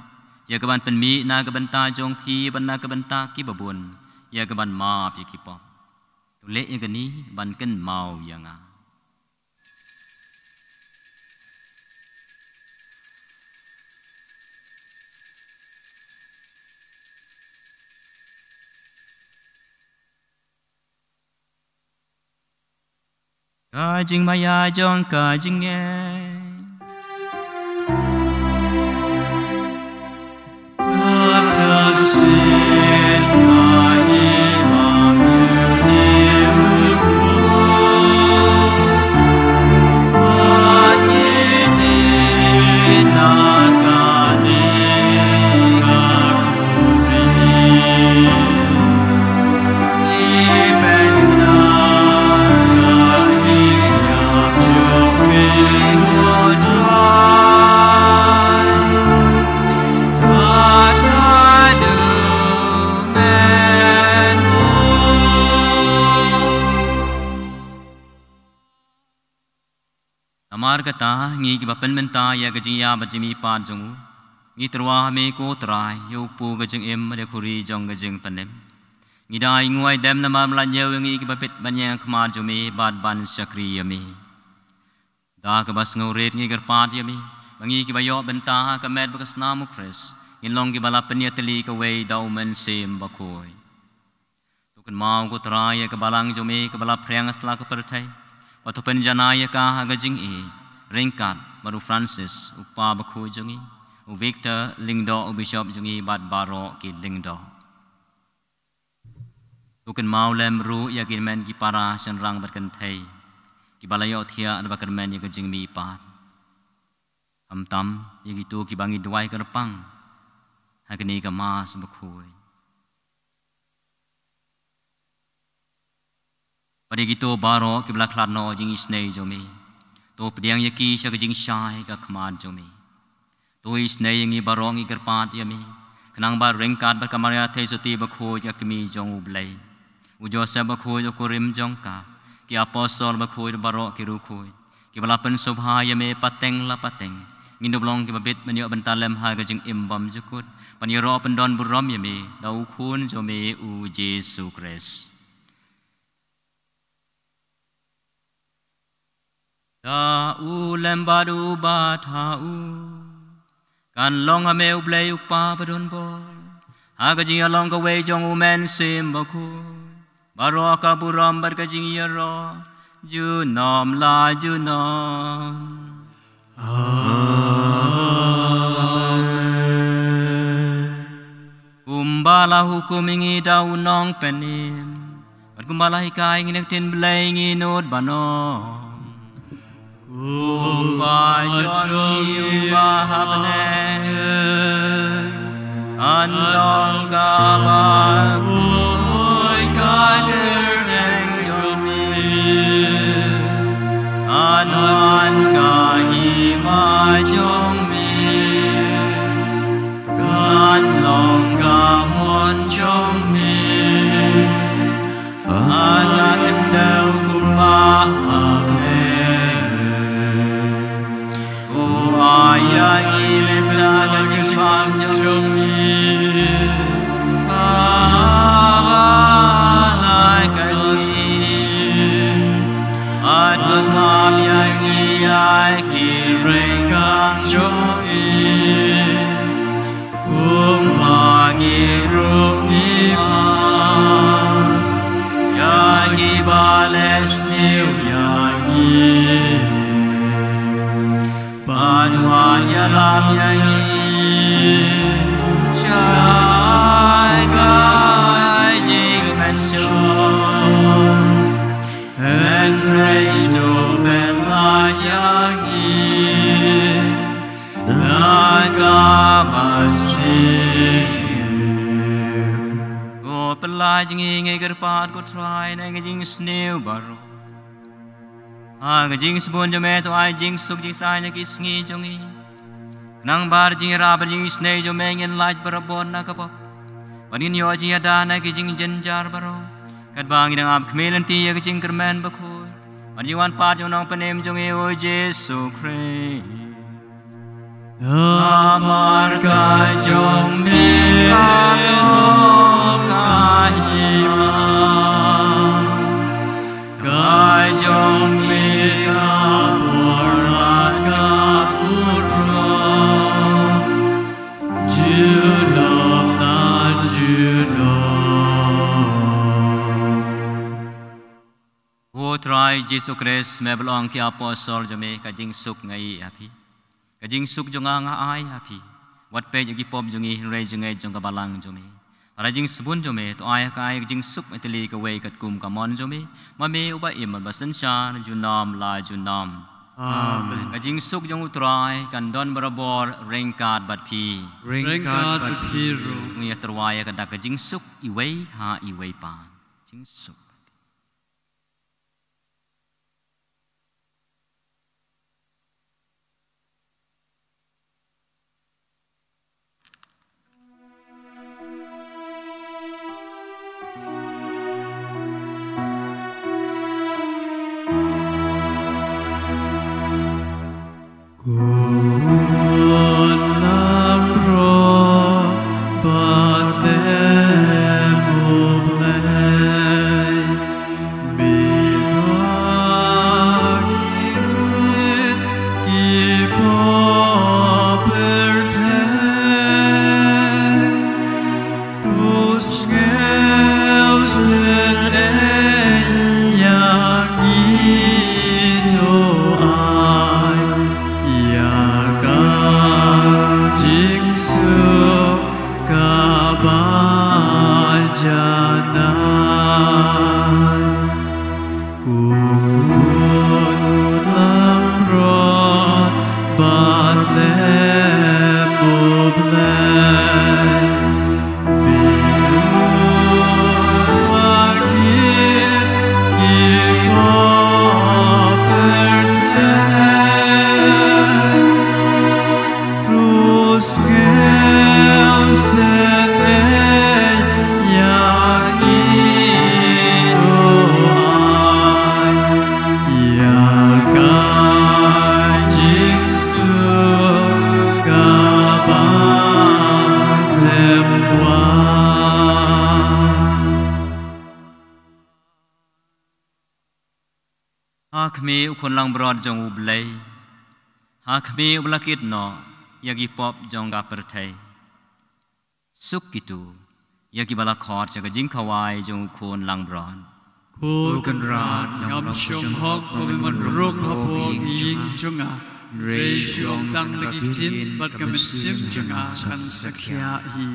Ya keban penmi na kebenta jong pi ban na kebenta ki babun. Ya keban ma pi ki pop. Tulek ya gani ban ken mau yanga. Kajing maya jong kajing ye kata sin mani mamyuni uku Wanyiti nakani kakuri Ibenda Amar kata ngi ki bapen menta ya gajing ya bajimi pa jongu ngi terwa me ko trai yo pu gajing em de khuri jong gajing panem ngi dai nguai dem na mam la nyew ngi ki bapet banyang khmar jome bad ban sakri yami da ka bas ngau ret ngi garpat yami bangi ki bayo benta ka met bakas namu Chris ngi long ki bala peniateli ka wei dau men sem bakoi tukan mau ko trai ya ka balang jome ka bala preng asla ka pertai Waktu penjanaya ka hagajing ringkat baru Francis upa bakhu jongi u Victor lingdo u Bishop jongi bad baro ki lingdo tukan mau lem ru ya ki men ki para senrang batkan thai ki balayo thia ad bakar men ya gajing mi pat tam ya gitu ki bangi duai kerpang hagani ka mas bakhu Pada gitu baro kibla klarno jing isnei jomi. To pediang yaki sya jing syai ka kemad jomi. To isnei yangi baro ngi kerpat yami. Kenang bar ringkat bar kamaria te soti bakho yakmi jong ublai. U Joseph bakho yokurim jong ka. Ki apostol bakho baro ki rukhoi. Ki balapan sobha yame pateng la pateng. Ngindoblong ki babit menyo bentalem ha jing imbam jukut. Paniro pendon burom yame dau khun jomi u Jesu Christ. Da u lembadu batau kan long ame ublay upa padon bol hagajing along ka way jong umen simbaku baro ka buram bar ka jing yaro junom la junom amen kumbala hukum ingi daun nong penim bat kumbala hikai ingi nektin belai ingi nut banong Kumpajoni bahabne Andong kabagui kader tengjomi Anuan kahima jomi Kanlong kamon jomi Anak kendau kumpahabne Ayang ilimta kajing fam jomi Abalai kasih Atut fam yang iai kireng kang jomi Kumbangi rungi ma Yagi bales siu yangi Panuan ya lam yangi Chai kai jing pension And pray to ben la yangi Naga pasti Go pelai jing ingai gerpat go try Nang jing snew baru Jing sebun jome to ai jing suk jing sai ki sngi jongi nang bar jing ra bar jing snei jome ngin laj barabon na kapop panin yo jing ada na ki jing jenjar baro kat bang dang am khmelen ti ya ki jing kermen bakhoy man jiwan pa jo nong panem jongi o jesu khrist amar ka jong mi ka hima ka jong mi Try Jesus Christ mebelong ki apostle jome kajing suk ngai api kajing suk jonga nga ai api wat pe jing pop jongi re jongai jong kabalang jome rajing sebun jome to ai ka ai jing suk meteli ka wei kat kum kamon jome mame uba im basan sha junam la junam amen kajing suk jong utrai kan don barabor rengkat bat pi ru ngi terwaya ka kajing suk iwei ha iwei pa jing suk Kami ukon lang broad jong ublay, kami ublakit no yagi pop jong gapertay. Suk gitu yagi balakot jaga jing kawai jong ukon lang broad. Kukan rat ngam shong hok pemiman ruk hapo ying jonga. Rei shong tang lagi tin bat kami sim jonga kan sakya hi.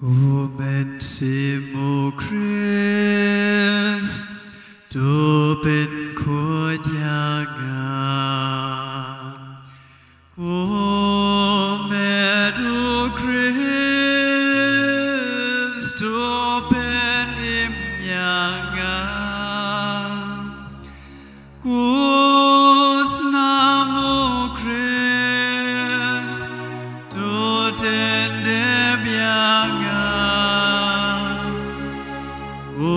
กูเป็นสิมูคริสต์ตูเป็นขวดยางามกูเมดูคริสต์ตูเป็นอิมยางามกูสนามูคริสต์ตูเทนเดบยางามกู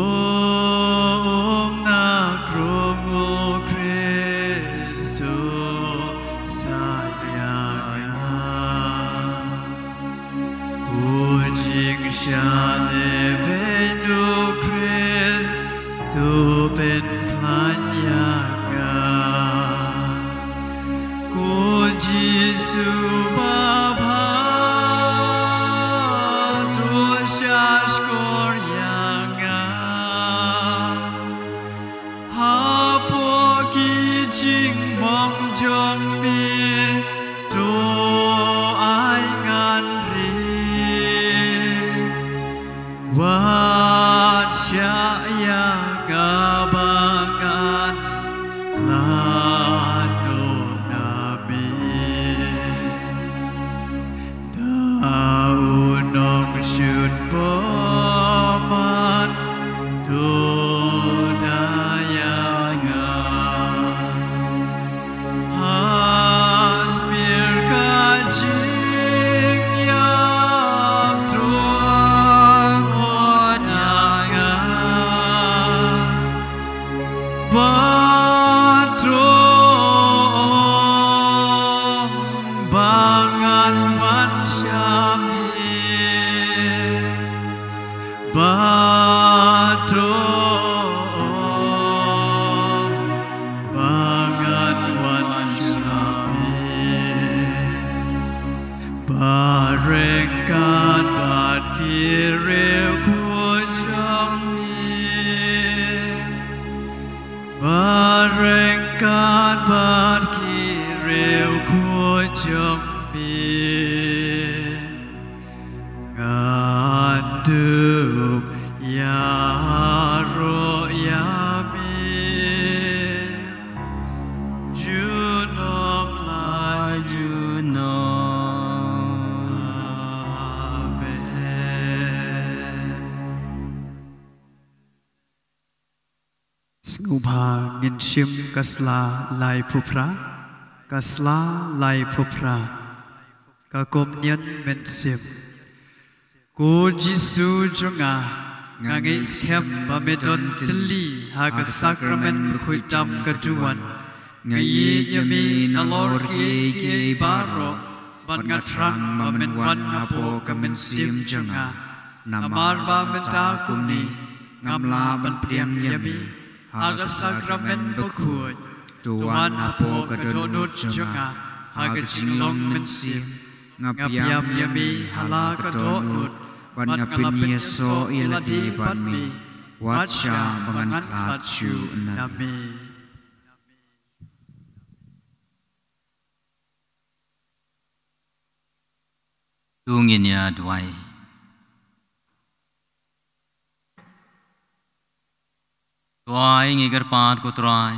ชาเลเป็นดูคริสต์ตูเป็นพลันยางามกูจิสุบาพาตัวชาสกอร์ยางามหาพวกกิจิงมองจงมีตัวไองานWajaya gabangan klano nabi daunong syun poman tudayangan has birkajing yam tuang Batong bangan mansyami Batong bangan mansyami Barengkan bat kireu kujami Barengkat bat kireu kujami Ngaduk ya ro yami Junom lai junom Amen Sngubha ngin shim kasla lai phupra kasla lai phupra ka kom nyen men sim ko jisu jonga ngangai skem ba medon tli ha ka sacrament khui tam ka tuan ngai yami na lor ke baro ban nga trang ba men wan apo ka men sim jonga namar ba men ta kumni ngamla ban priam yami Haga sakramen bekut Tuan apo kadonut jonga Haga jinglong mensim Ngapiam yami hala kadonut Ban ngapin yeso iladi ban mi Wacha bangan klachu nami Tungin ya duai Tuai ngigar pat ko tuai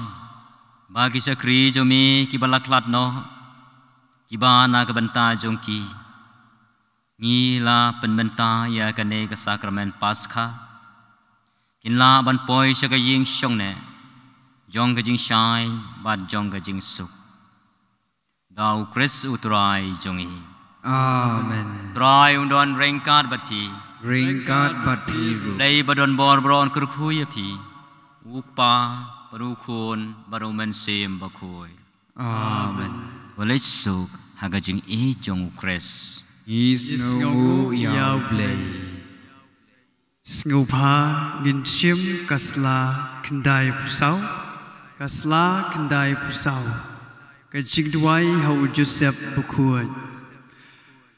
bagi sakri jomi ki balaklat no ki bana ka banta jongki ngila penbenta ya kane ka sakramen paskha kinla ban poi sa ka ying shongne jong ka jing shai bat jong ka jing suk dau kris utrai jongi Amen. Trai undon rengkat bat pi Ringkat bat piru dai badon bor bron kurkhuya pi Ukpa parukun barumen sim bakoi. Amen. Walech suk hagajing jong ukres. Isngu yau play. Sngupha ngin shim kasla kendai pusau kasla kendai pusau kajing duai hau Joseph bakoi.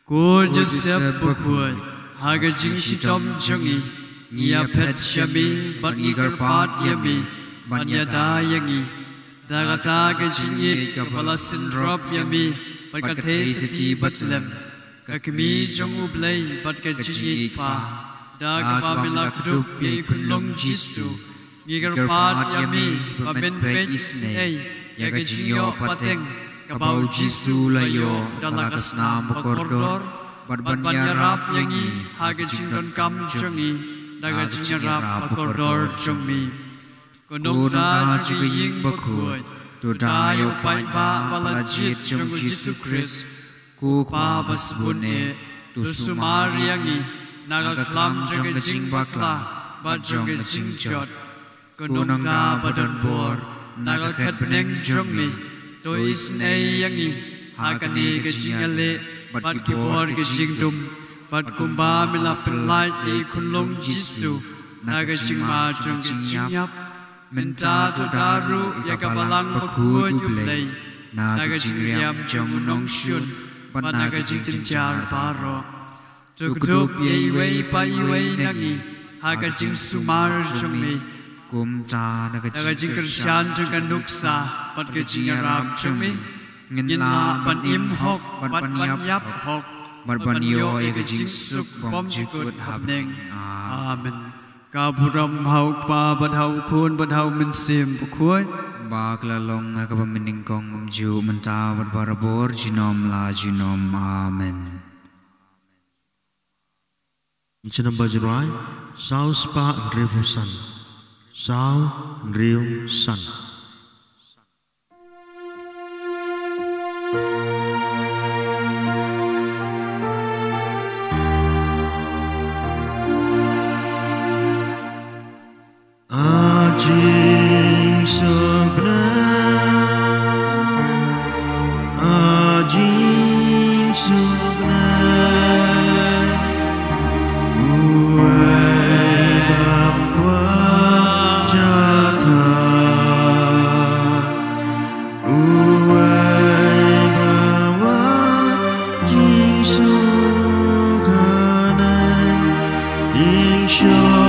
Ko Joseph bakoi hagajing shitom jongi Ia pet shami ban igar pat yami ban yada yangi dagata ke jingi kapala sindrop yami ban kathe city Bethlehem kami jong ublay bat ka jing pa da ka pa mila krup ye kunlong Jisu ngigar pat yami pa ben pet isne ya ka jingyo pateng kabau Jisu layo dalakas nam bakordor bat ban yarap yangi haga jingdon kam jongi daga jingarap bakordor jongmi konong da juga ying bakhuai Todayo pai ba balajit jong Jisu Christ ku pa basbune tu sumariangi naga klam jong jing bakla ba jong jing jot konong da badan bor naga khat peneng jong mi to isne yangi hakani ke jingale bat ki bor ke jing dum bat kumba mila pelai e kunlong Jisu naga jing ma jong jing yap Menta tu daru ya kabalang bakhuai ublay naga jingriam jong nong shun pat naga jing tinjar paro tukdup ye wei pa wei nangi haga jing sumar jongmi kum cha naga jing kershan jong nuksa pat ke jing ram jongmi ngin la ban im hok pat ban yap hok bat ban yo ye jing suk bom jikut habneng amen Kaburam hau pa badhau khun badhau min sim bukhoi bak la long ka pamining kong ju menta bat barabor jinom la jinom amen Inchanam bajrai sau spa andrevu san sau andrevu san Ajing sebenar Uai bangkwa jatah Uai bawa jing sukanan Insya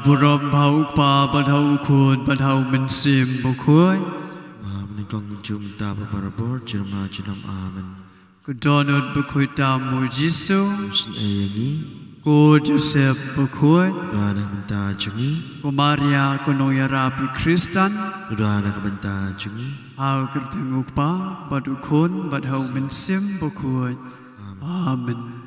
Kaburam hau pa badhau khun badhau min sim bukhoi Menikong jum ta barabor jirma jinam amen Kudonut bukhoi tamu Jisu Sin ayangi Ko Joseph bukhoi Dana benta jungi Ko Maria konoya rapi Kristan Dana benta jungi Hau kertenguk pa badu khun badhau min sim bukhoi Amen